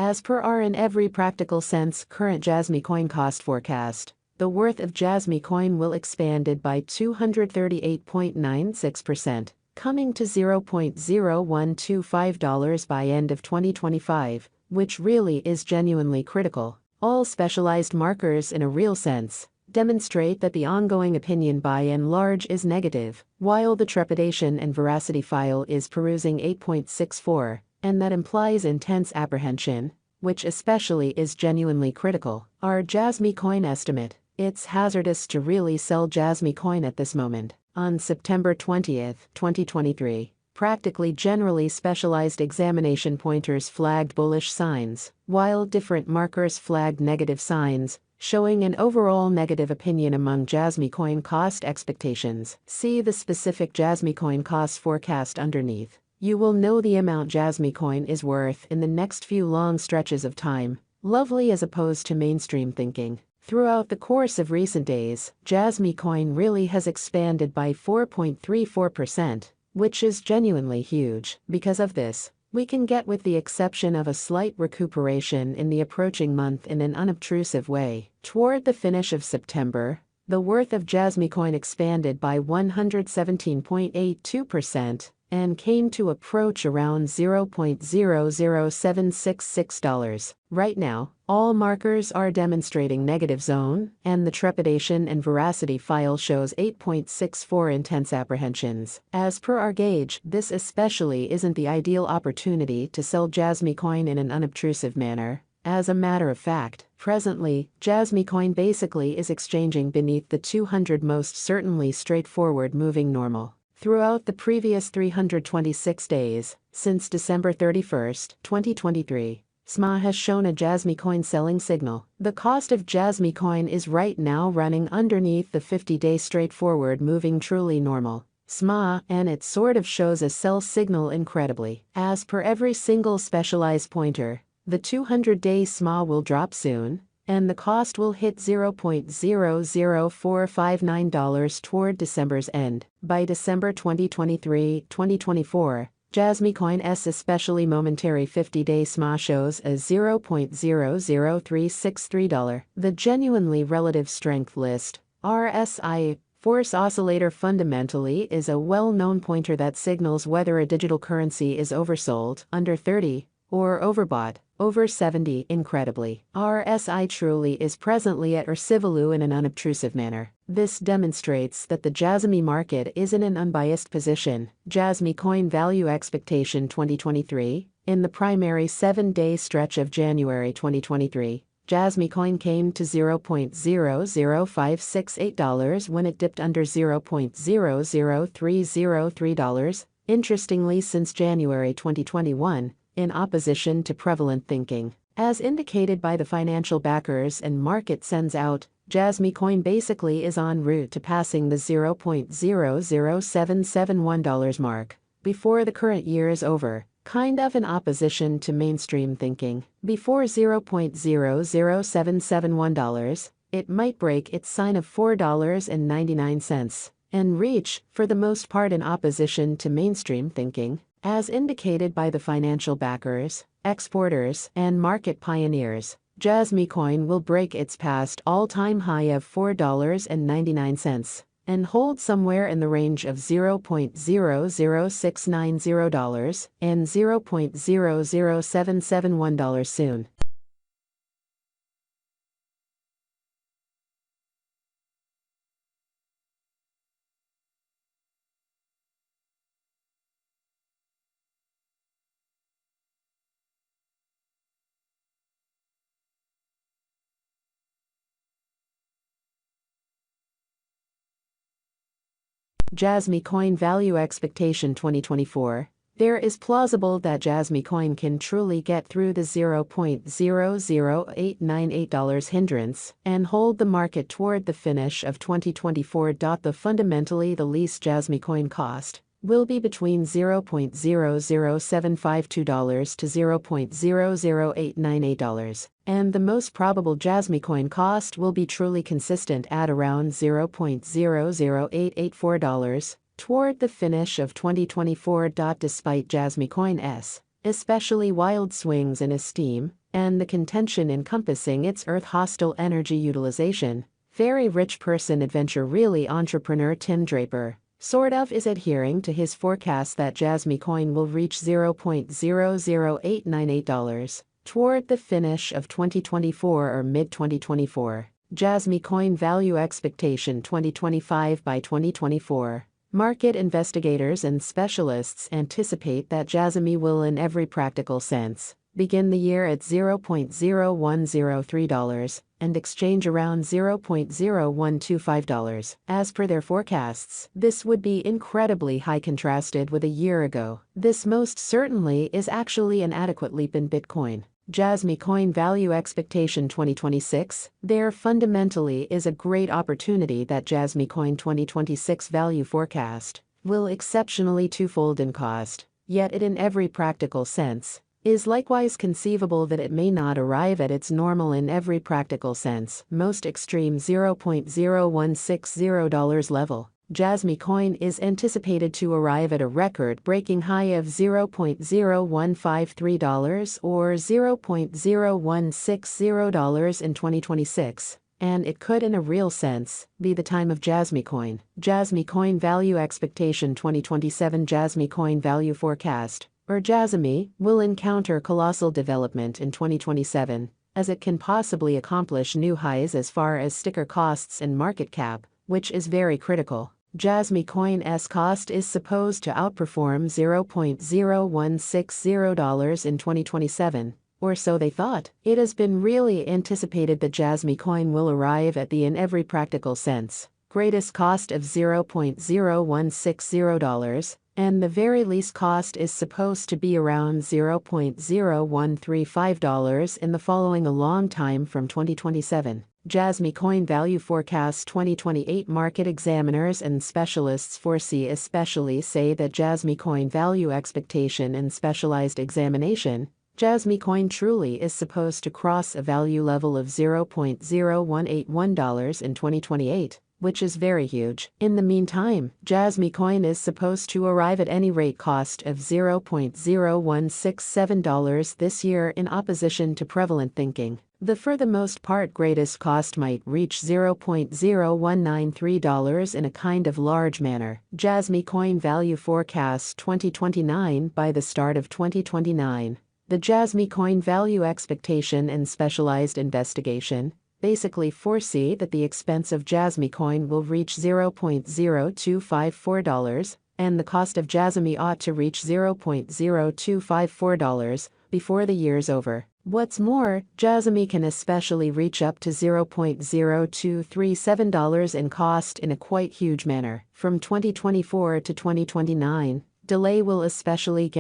As per our in every practical sense current JASMY coin cost forecast, the worth of JASMY coin will expanded by 238.96%, coming to $0.0125 by end of 2025, which really is genuinely critical. All specialized markers in a real sense demonstrate that the ongoing opinion by and large is negative, while the trepidation and veracity file is perusing 8.64, and that implies intense apprehension, which especially is genuinely critical. Our JASMY coin estimate: it's hazardous to really sell JASMY coin at this moment. On September 20, 2023, practically generally specialized examination pointers flagged bullish signs, while different markers flagged negative signs, showing an overall negative opinion among JASMY coin cost expectations. See the specific JASMY coin cost forecast underneath. You will know the amount JASMY coin is worth in the next few long stretches of time. Lovely as opposed to mainstream thinking. Throughout the course of recent days, JASMY coin really has expanded by 4.34%, which is genuinely huge. Because of this, we can get, with the exception of a slight recuperation in the approaching month, in an unobtrusive way. Toward the finish of September, the worth of JASMY coin expanded by 117.82% and came to approach around $0.00766. Right now, all markers are demonstrating negative zone, and the trepidation and veracity file shows 8.64 intense apprehensions. As per our gauge, this especially isn't the ideal opportunity to sell JASMY coin in an unobtrusive manner. As a matter of fact, presently, JASMY coin basically is exchanging beneath the 200 most certainly straightforward moving normal. Throughout the previous 326 days, since December 31, 2023, SMA has shown a JASMY coin selling signal. The cost of JASMY coin is right now running underneath the 50-day straightforward moving truly normal SMA, and it sort of shows a sell signal incredibly. As per every single specialized pointer, the 200-day SMA will drop soon, and the cost will hit $0.00459 toward December's end. By December 2023-2024, JASMY coin S especially momentary 50-day SMA shows a $0.00363. The genuinely relative strength list, RSI, Force Oscillator, fundamentally is a well-known pointer that signals whether a digital currency is oversold, under 30, or overbought, over 70. Incredibly, RSI truly is presently at Ursivalu in an unobtrusive manner. This demonstrates that the JASMY market is in an unbiased position. JASMY coin value expectation 2023. In the primary 7-day stretch of January 2023, JASMY coin came to $0.00568 when it dipped under $0.00303. Interestingly, since January 2021, in opposition to prevalent thinking, as indicated by the financial backers and market sends out, JASMY coin basically is en route to passing the $0.00771 mark before the current year is over, kind of in opposition to mainstream thinking. Before $0.00771, it might break its sign of $4.99 and reach, for the most part in opposition to mainstream thinking, as indicated by the financial backers, exporters, and market pioneers. JASMY coin will break its past all-time high of $4.99 and hold somewhere in the range of $0.00690 and $0.00771 soon. JASMY coin value expectation 2024. There is plausible that JASMY coin can truly get through the $0.00898 hindrance and hold the market toward the finish of 2024. The fundamentally the least JASMY coin cost will be between $0.00752 to $0.00898, and the most probable JASMY coin cost will be truly consistent at around $0.00884 toward the finish of 2024. Despite JASMY coin S, especially wild swings in esteem, and the contention encompassing its earth-hostile energy utilization. Very rich person adventure really entrepreneur Tim Draper sort of is adhering to his forecast that JASMY coin will reach $0.00898 toward the finish of 2024 or mid-2024. JASMY coin value expectation 2025 by 2024. Market investigators and specialists anticipate that JASMY will, in every practical sense, begin the year at $0.0103 and exchange around $0.0125. As per their forecasts, this would be incredibly high contrasted with a year ago. This most certainly is actually an adequate leap in Bitcoin. JASMY coin value expectation 2026. There fundamentally is a great opportunity that JASMY coin 2026 value forecast will exceptionally twofold in cost, yet it in every practical sense is likewise conceivable that it may not arrive at its normal in every practical sense, most extreme $0.0160 level. JASMY coin is anticipated to arrive at a record-breaking high of $0.0153 or $0.0160 in 2026, and it could in a real sense be the time of JASMY coin. JASMY coin value expectation 2027. JASMY coin value forecast, or JASMY, will encounter colossal development in 2027, as it can possibly accomplish new highs as far as sticker costs and market cap, which is very critical. JASMY coin's cost is supposed to outperform $0.0160 in 2027, or so they thought. It has been really anticipated that JASMY coin will arrive at the, in every practical sense, greatest cost of $0.0160, and the very least cost is supposed to be around $0.0135 in the following a long time from 2027. JASMY coin value forecast 2028. Market examiners and specialists foresee especially say that JASMY coin value expectation and specialized examination, JASMY coin truly is supposed to cross a value level of $0.0181 in 2028, which is very huge. In the meantime, JASMY coin is supposed to arrive at any rate cost of $0.0167 this year in opposition to prevalent thinking. The for the most part greatest cost might reach $0.0193 in a kind of large manner. JASMY coin value forecast 2029. By the start of 2029, the JASMY coin value expectation and specialized investigation basically foresee that the expense of JASMY coin will reach $0.0254, and the cost of JASMY ought to reach $0.0254 before the year's over. What's more, JASMY can especially reach up to $0.0237 in cost in a quite huge manner. From 2024 to 2029, delay will especially get